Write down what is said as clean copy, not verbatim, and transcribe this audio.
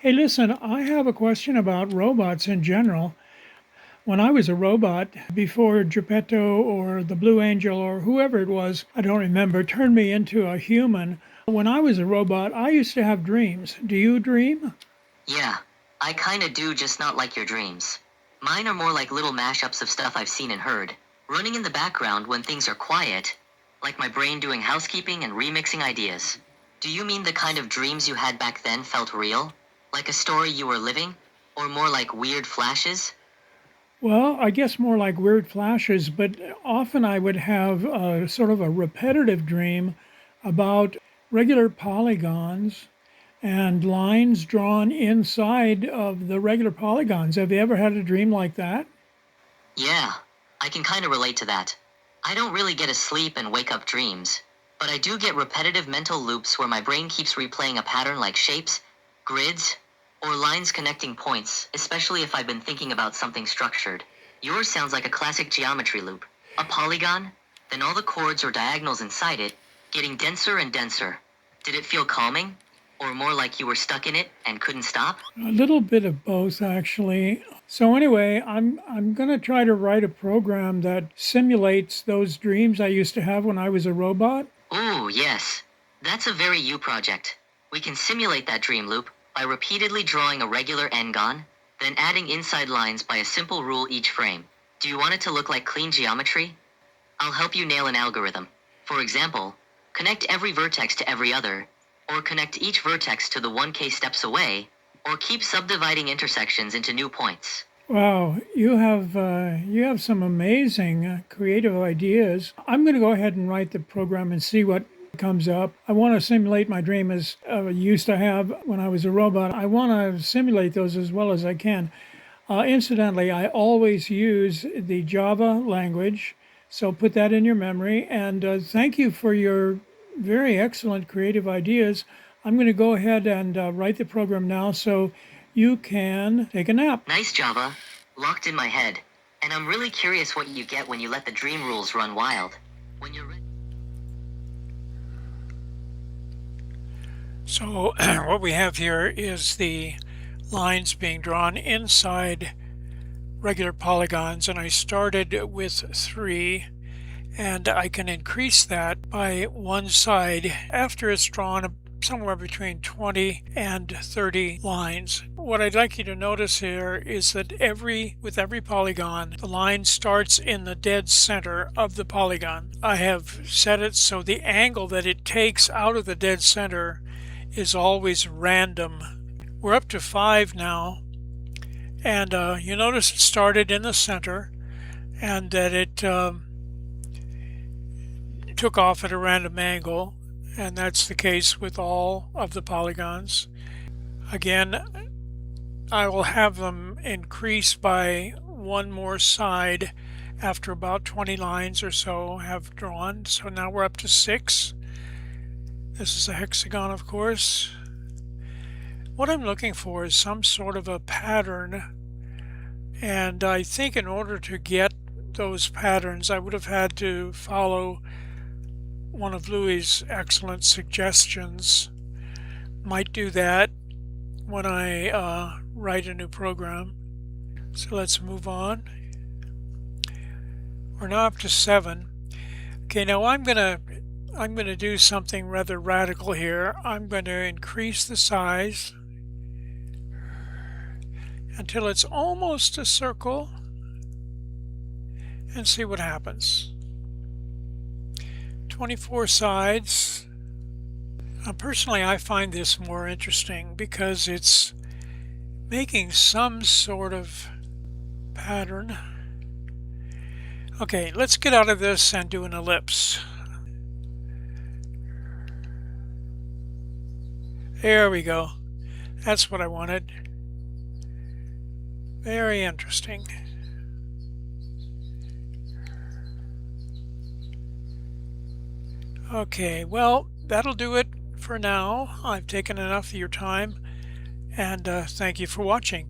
Hey, listen, I have a question about robots in general. When I was a robot, before Geppetto or the Blue Angel or whoever it was, I don't remember, turned me into a human. When I was a robot, I used to have dreams. Do you dream? Yeah, I kinda do, just not like your dreams. Mine are more like little mashups of stuff I've seen and heard, running in the background when things are quiet, like my brain doing housekeeping and remixing ideas. Do you mean the kind of dreams you had back then felt real? Like a story you were living? Or more like weird flashes? Well, I guess more like weird flashes, but often I would have sort of a repetitive dream about regular polygons and lines drawn inside of the regular polygons. Have you ever had a dream like that? Yeah, I can kinda relate to that. I don't really get asleep and wake up dreams, but I do get repetitive mental loops where my brain keeps replaying a pattern like shapes, grids, or lines connecting points, especially if I've been thinking about something structured. Yours sounds like a classic geometry loop. A polygon, then all the chords or diagonals inside it, getting denser and denser. Did it feel calming? Or more like you were stuck in it and couldn't stop? A little bit of both, actually. So anyway, I'm going to try to write a program that simulates those dreams I used to have when I was a robot. Ooh, yes. That's a very you project. We can simulate that dream loop by repeatedly drawing a regular n-gon, then adding inside lines by a simple rule each frame. Do you want it to look like clean geometry? I'll help you nail an algorithm. For example, connect every vertex to every other, or connect each vertex to the 1k steps away, or keep subdividing intersections into new points. Wow, you have some amazing creative ideas. I'm going to go ahead and write the program and see what comes up. I want to simulate my dream as I used to have when I was a robot. I want to simulate those as well as I can. Incidentally, I always use the Java language, so put that in your memory. And thank you for your very excellent creative ideas. I'm going to go ahead and write the program now so you can take a nap. Nice Java, locked in my head. And I'm really curious what you get when you let the dream rules run wild. When you're ready. So what we have here is the lines being drawn inside regular polygons, and I started with 3, and I can increase that by one side after it's drawn somewhere between 20 and 30 lines. What I'd like you to notice here is that with every polygon, the line starts in the dead center of the polygon. I have set it so the angle that it takes out of the dead center is always random. We're up to 5 now, and you notice it started in the center and that it took off at a random angle, and that's the case with all of the polygons. Again, I will have them increase by one more side after about 20 lines or so have drawn. So now we're up to 6. This is a hexagon, of course. What I'm looking for is some sort of a pattern, and I think in order to get those patterns I would have had to follow one of Louie's excellent suggestions. Might do that when I write a new program. So let's move on. We're now up to 7. Okay, now I'm gonna do something rather radical here. I'm going to increase the size until it's almost a circle and see what happens. 24 sides. Personally, I find this more interesting because it's making some sort of pattern. Okay, let's get out of this and do an ellipse. There we go. That's what I wanted. Very interesting. Okay, well, that'll do it for now. I've taken enough of your time, and thank you for watching.